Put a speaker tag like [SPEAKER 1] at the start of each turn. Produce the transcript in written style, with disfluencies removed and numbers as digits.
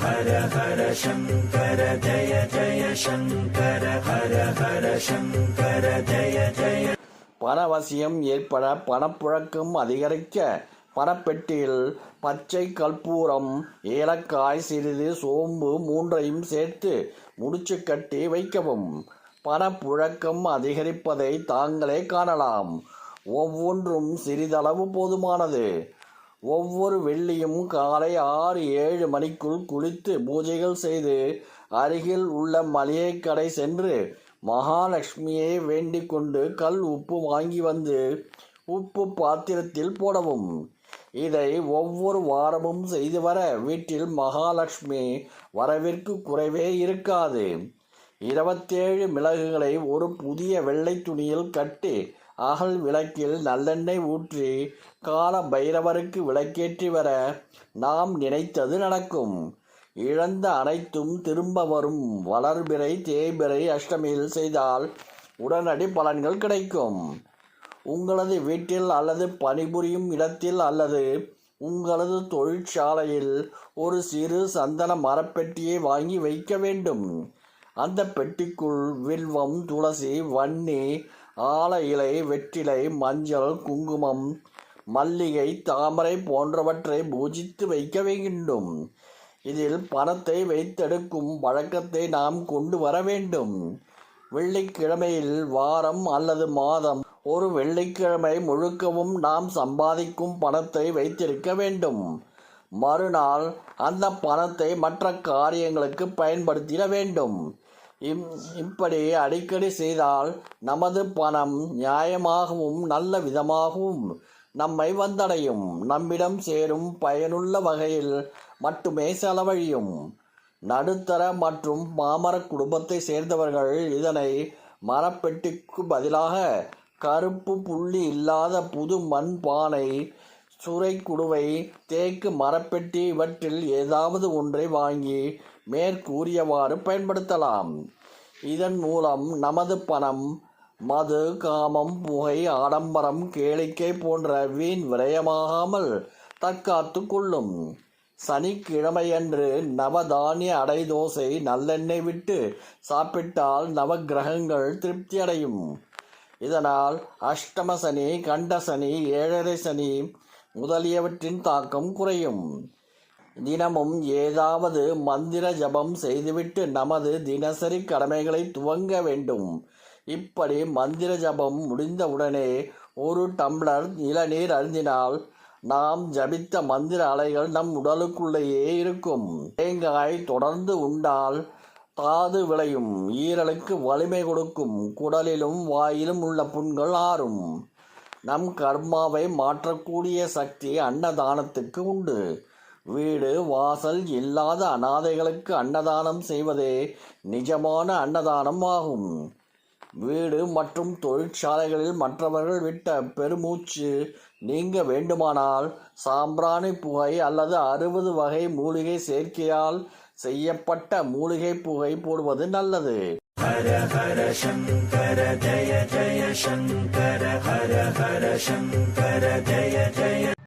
[SPEAKER 1] ஹர ஹர சங்கர ஜய ஜய சங்கர ஹர ஹர சங்கர ஜய ஜய. பணவசியம் ஏற்பட பணப்புழக்கம் அதிகரிக்க பணப்பெட்டியில் பச்சை கற்பூரம், ஏலக்காய், சிறிது சோம்பு மூன்றையும் சேர்த்து முடிச்சு கட்டி வைக்கவும். பணப்புழக்கம் அதிகரிப்பதை தாங்களே காணலாம். ஒவ்வொன்றும் சிறிதளவு போதுமானது. ஒவ்வொரு வெள்ளியும் காலை 6-7 மணிக்குள் குளித்து பூஜைகள் செய்து அருகில் உள்ள மளிகை கடை சென்று மகாலட்சுமியை வேண்டிக் கொண்டு கல் உப்பு வாங்கி வந்து உப்பு பாத்திரத்தில் போடவும். இதை ஒவ்வொரு வாரமும் செய்து வர வீட்டில் மகாலட்சுமி வரவிற்கு குறைவே இருக்காது. 27 மிளகுகளை ஒரு புதிய வெள்ளை துணியில் கட்டி அகல் விளக்கில் நல்லெண்ணெய் ஊற்றி கால பைரவருக்கு விளக்கேற்றி வர நாம் நினைத்தது நடக்கும். இழந்த அனைத்தும் திரும்ப வரும். வளர்பிறை, தேய்பிறை, அஷ்டமியில் செய்தால் உடனடி பலன்கள் கிடைக்கும். உங்களது வீட்டில் அல்லது பணிபுரியும் இடத்தில் அல்லது உங்களது தொழிற்சாலையில் ஒரு சிறு சந்தன மரப்பெட்டியை வாங்கி வைக்க வேண்டும். அந்த பெட்டிக்குள் வில்வம், துளசி, வன்னி, ஆல இலை, வெற்றிலை, மஞ்சள், குங்குமம், மல்லிகை, தாமரை போன்றவற்றை பூஜித்து வைக்க வேண்டும். இதில் பணத்தை வைத்தெடுக்கும் பழக்கத்தை நாம் கொண்டு வர வேண்டும். வெள்ளிக்கிழமையில் வாரம் அல்லது மாதம் ஒரு வெள்ளிக்கிழமை முழுக்கவும் நாம் சம்பாதிக்கும் பணத்தை வைத்திருக்க வேண்டும். மறுநாள் அந்த பணத்தை மற்ற காரியங்களுக்கு பயன்படுத்திட வேண்டும். இப்படி அடிக்கடி செய்தால் நமது பணம் நியாயமாகவும் நல்ல விதமாகவும் நம்மை வந்தடையும். நம்மிடம் சேரும் பயனுள்ள வகையில் மட்டுமே செலவழியும். நடுத்தர மற்றும் பாமர குடும்பத்தை சேர்ந்தவர்கள் இதனை மரப்பெட்டிக்கு பதிலாக கருப்பு புள்ளி இல்லாத புது மண் பானை, சுரை குடுவை, தேக்கு மரப்பெட்டி இவற்றில் ஏதாவது ஒன்றை வாங்கி மேற்கூறியவாறு பயன்படுத்தலாம். இதன் மூலம் நமது பணம் மது, காமம், புகை, ஆடம்பரம், கேளிக்கை போன்ற வீண் விரயமாகாமல் தற்காத்து கொள்ளும். சனிக்கிழமையன்று நவதானிய அடை தோசை நல்லெண்ணெய் விட்டு சாப்பிட்டால் நவகிரகங்கள் திருப்தி அடையும். இதனால் அஷ்டம சனி, கண்ட சனி, ஏழரை சனி முதலியவற்றின் தாக்கம் குறையும். தினமும் ஏதாவது மந்திர ஜபம் செய்துவிட்டு நமது தினசரி கடமைகளை துவங்க வேண்டும். இப்படி மந்திர ஜபம் முடிந்தவுடனே ஒரு டம்ளர் இளநீர் அருந்தினால் நாம் ஜபித்த மந்திர அலைகள் நம் உடலுக்குள்ளேயே இருக்கும். தேங்காய் தொடர்ந்து உண்டால் தாது விளையும், ஈரலுக்கு வலிமை கொடுக்கும், குடலிலும் வாயிலும் உள்ள புண்கள் ஆறும். நம் கர்மாவை மாற்றக்கூடிய சக்தி அன்னதானத்துக்கு உண்டு. வீடு வாசல் இல்லாத அனாதைகளுக்கு அன்னதானம் செய்வதே நிஜமான அன்னதானம் ஆகும். வீடு மற்றும் தொழிற்சாலைகளில் மற்றவர்கள் விட்ட பெருமூச்சு நீங்க வேண்டுமானால் சாம்பிராணி புகை அல்லது 60 வகை மூலிகை சேர்க்கையால் செய்யப்பட்ட மூலிகை புகை போடுவது நல்லது. ஹர ஹர சங்கர ஜய ஜய சங்கர ஹர ஹர சங்கர ஜய ஜய.